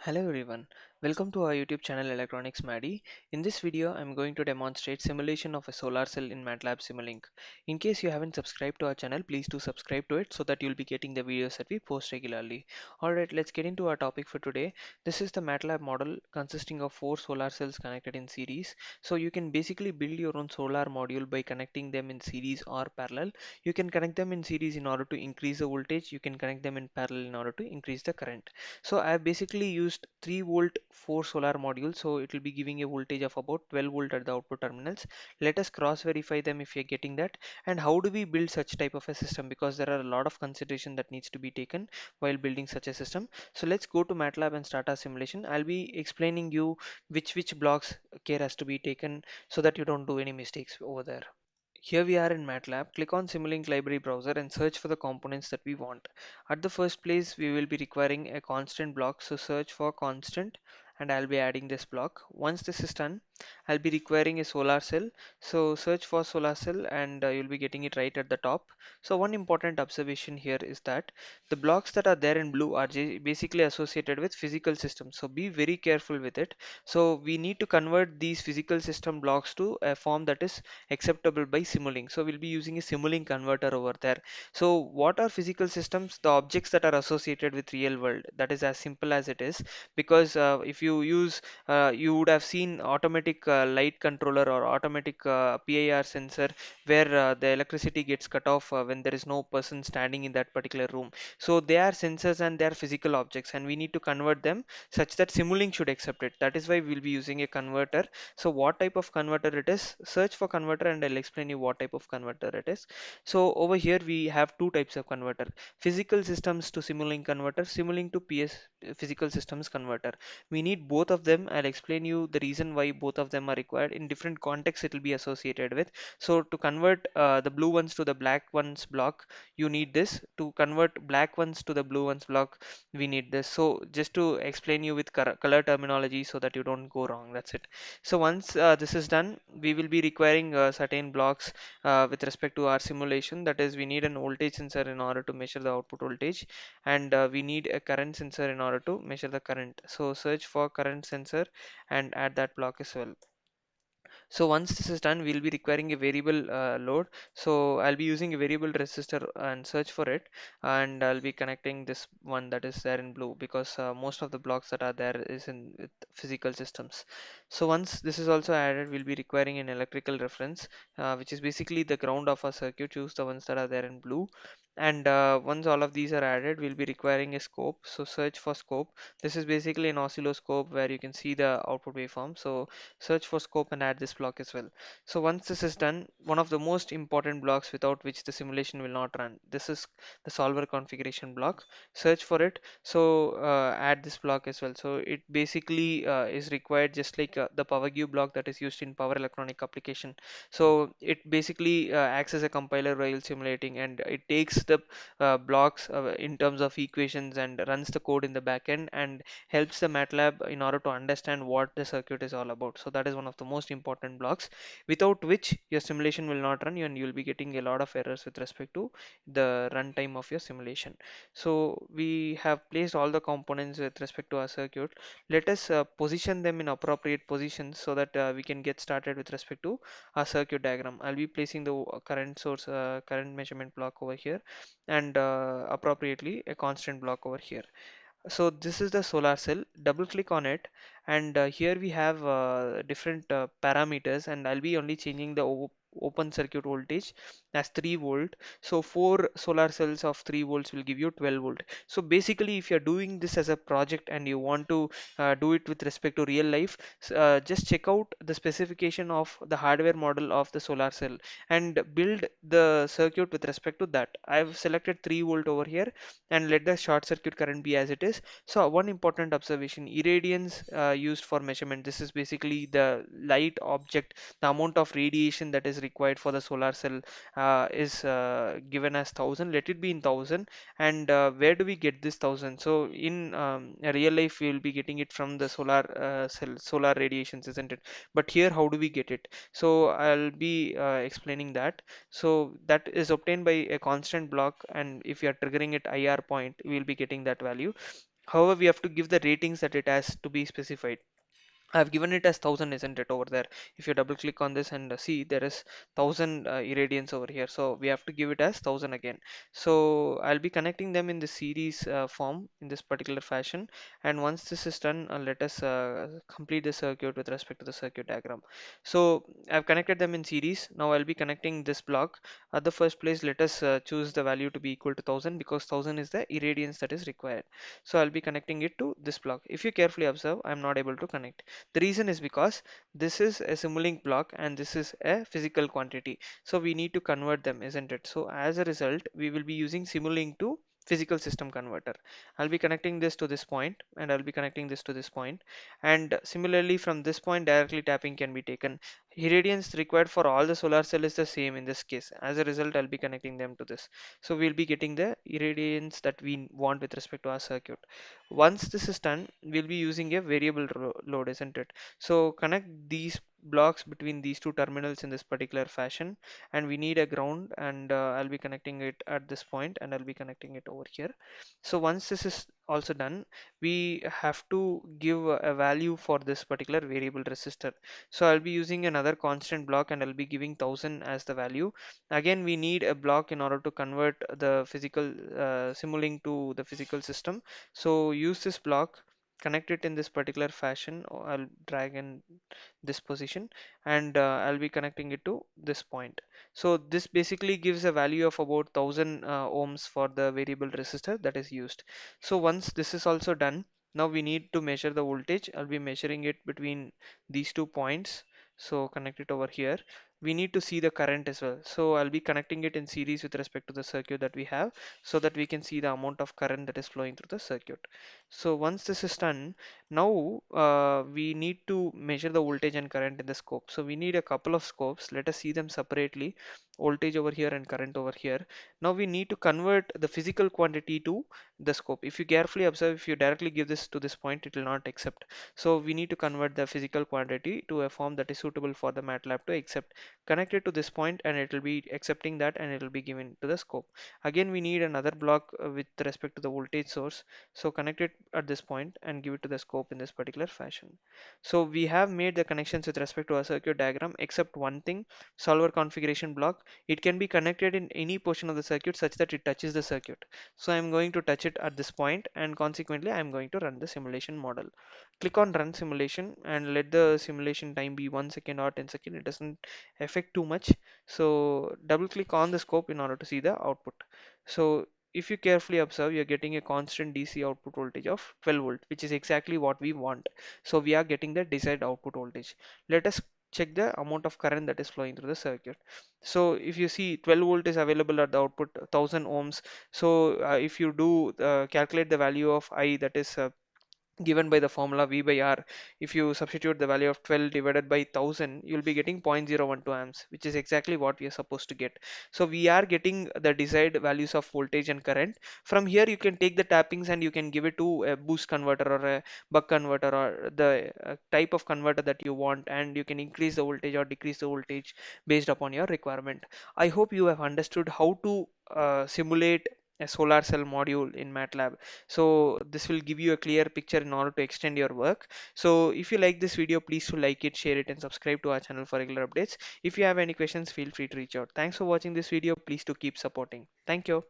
Hello everyone, welcome to our YouTube channel Electronics Maddie. In this video, I'm going to demonstrate simulation of a solar cell in MATLAB Simulink. In case you haven't subscribed to our channel, please do subscribe to it so that you'll be getting the videos that we post regularly. Alright, let's get into our topic for today. This is the MATLAB model consisting of 4 solar cells connected in series. So you can basically build your own solar module by connecting them in series or parallel. You can connect them in series in order to increase the voltage. You can connect them in parallel in order to increase the current. So I've basically used 3 volt 4 solar modules, so it will be giving a voltage of about 12 volt at the output terminals. Let us cross verify them if you're getting that. And how do we build such type of a system, because there are a lot of consideration that needs to be taken while building such a system. So let's go to MATLAB and start our simulation. I'll be explaining you which blocks care has to be taken so that you don't do any mistakes over there. Here we are in MATLAB. Click on Simulink Library browser and search for the components that we want. At the first place, we will be requiring a constant block. So search for constant and I'll be adding this block. Once this is done, I'll be requiring a solar cell. So search for solar cell and you'll be getting it right at the top. So one important observation here is that the blocks that are there in blue are basically associated with physical systems. So be very careful with it. So we need to convert these physical system blocks to a form that is acceptable by Simulink. So we'll be using a Simulink converter over there. So what are physical systems? The objects that are associated with real world. That is as simple as it is. Because if you use, you would have seen automatic light controller or automatic PIR sensor where the electricity gets cut off when there is no person standing in that particular room. So they are sensors and they are physical objects, and we need to convert them such that Simulink should accept it. That is why we'll be using a converter. So what type of converter it is? Search for converter and I'll explain you what type of converter it is. So over here we have two types of converter: physical systems to Simulink converter, Simulink to PS physical systems converter. We need both of them. I'll explain you the reason why both of them are required. In different contexts it will be associated with. So to convert the blue ones to the black ones block, you need this. To convert black ones to the blue ones block, we need this. So just to explain you with color terminology so that you don't go wrong, that's it. So once this is done, we will be requiring certain blocks with respect to our simulation. That is, we need an voltage sensor in order to measure the output voltage, and we need a current sensor in order to measure the current. So search for current sensor and add that block as well. So once this is done, we'll be requiring a variable load. So I'll be using a variable resistor and search for it, and I'll be connecting this one that is there in blue, because most of the blocks that are there is in with physical systems. So once this is also added, we'll be requiring an electrical reference, which is basically the ground of our circuit. Choose the ones that are there in blue. And once all of these are added, we'll be requiring a scope. So search for scope. This is basically an oscilloscope where you can see the output waveform. So search for scope and add this block as well. So once this is done, one of the most important blocks without which the simulation will not run, this is the solver configuration block. Search for it. So add this block as well. So it basically is required just like the power queue block that is used in power electronic application. So it basically acts as a compiler while simulating, and it takes the blocks in terms of equations and runs the code in the backend and helps the MATLAB in order to understand what the circuit is all about. So that is one of the most important blocks, without which your simulation will not run, and you will be getting a lot of errors with respect to the runtime of your simulation. So we have placed all the components with respect to our circuit. Let us position them in appropriate positions so that we can get started with respect to our circuit diagram. I'll be placing the current source, current measurement block over here, and appropriately a constant block over here. So this is the solar cell. Double click on it, and here we have different parameters, and I'll be only changing the open circuit voltage as 3 volt. So 4 solar cells of 3 volts will give you 12 volt. So basically, if you're doing this as a project and you want to do it with respect to real life, just check out the specification of the hardware model of the solar cell and build the circuit with respect to that. I've selected 3 volt over here, and let the short circuit current be as it is. So one important observation: irradiance used for measurement. This is basically the light object, the amount of radiation that is required for the solar cell is given as 1000. Let it be in 1000. And where do we get this 1000? So in real life we will be getting it from the solar cell, solar radiations, isn't it? But here, how do we get it? So I'll be explaining that. So that is obtained by a constant block, and if you are triggering it IR point, we will be getting that value. However, we have to give the ratings that it has to be specified. I've given it as 1000, isn't it, over there? If you double click on this and see, there is 1000 irradiance over here. So we have to give it as 1000 again. So I'll be connecting them in the series form in this particular fashion. And once this is done, let us complete the circuit with respect to the circuit diagram. So I've connected them in series. Now I'll be connecting this block. At the first place, let us choose the value to be equal to 1000 because 1000 is the irradiance that is required. So I'll be connecting it to this block. If you carefully observe, I'm not able to connect. The reason is because this is a Simulink block and this is a physical quantity. So we need to convert them, isn't it? So as a result, we will be using Simulink to physical system converter. I'll be connecting this to this point and I'll be connecting this to this point. And similarly from this point directly tapping can be taken. Irradiance required for all the solar cell is the same in this case. As a result, I'll be connecting them to this. So we'll be getting the irradiance that we want with respect to our circuit. Once this is done, we'll be using a variable load, isn't it? So connect these blocks between these two terminals in this particular fashion, and we need a ground, and I'll be connecting it at this point and I'll be connecting it over here. So once this is also done, we have to give a value for this particular variable resistor. So I'll be using another constant block and I'll be giving 1000 as the value. Again, we need a block in order to convert the physical Simulink to the physical system. So use this block, connect it in this particular fashion, or I'll drag in this position, and I'll be connecting it to this point. So this basically gives a value of about 1000 ohms for the variable resistor that is used. So once this is also done, now we need to measure the voltage. I'll be measuring it between these 2 points. So connect it over here. We need to see the current as well. So I'll be connecting it in series with respect to the circuit that we have so that we can see the amount of current that is flowing through the circuit. So once this is done, now we need to measure the voltage and current in the scope. So we need a couple of scopes. Let us see them separately. Voltage over here and current over here. Now we need to convert the physical quantity to the scope. If you carefully observe, if you directly give this to this point, it will not accept. So we need to convert the physical quantity to a form that is suitable for the MATLAB to accept. Connect it to this point and it will be accepting that and it will be given to the scope. Again, we need another block with respect to the voltage source. So connect it at this point and give it to the scope in this particular fashion. So we have made the connections with respect to our circuit diagram except one thing, solver configuration block. It can be connected in any portion of the circuit such that it touches the circuit. So I'm going to touch it at this point and consequently I'm going to run the simulation model. Click on run simulation and let the simulation time be 1 second or 10 seconds. It doesn't affect too much. So double click on the scope in order to see the output. So if you carefully observe, you're getting a constant DC output voltage of 12 volt, which is exactly what we want. So we are getting the desired output voltage. Let us check the amount of current that is flowing through the circuit. So if you see 12 volt is available at the output 1000 ohms. So if you do calculate the value of I, that is given by the formula V by R. If you substitute the value of 12 divided by 1000, you'll be getting 0.012 amps, which is exactly what we are supposed to get. So we are getting the desired values of voltage and current. From here you can take the tappings and you can give it to a boost converter or a buck converter or the type of converter that you want, and you can increase the voltage or decrease the voltage based upon your requirement. I hope you have understood how to simulate a solar cell module in MATLAB. So this will give you a clear picture in order to extend your work. So if you like this video, please to like it, share it, and subscribe to our channel for regular updates. If you have any questions, feel free to reach out. Thanks for watching this video. Please to keep supporting. Thank you.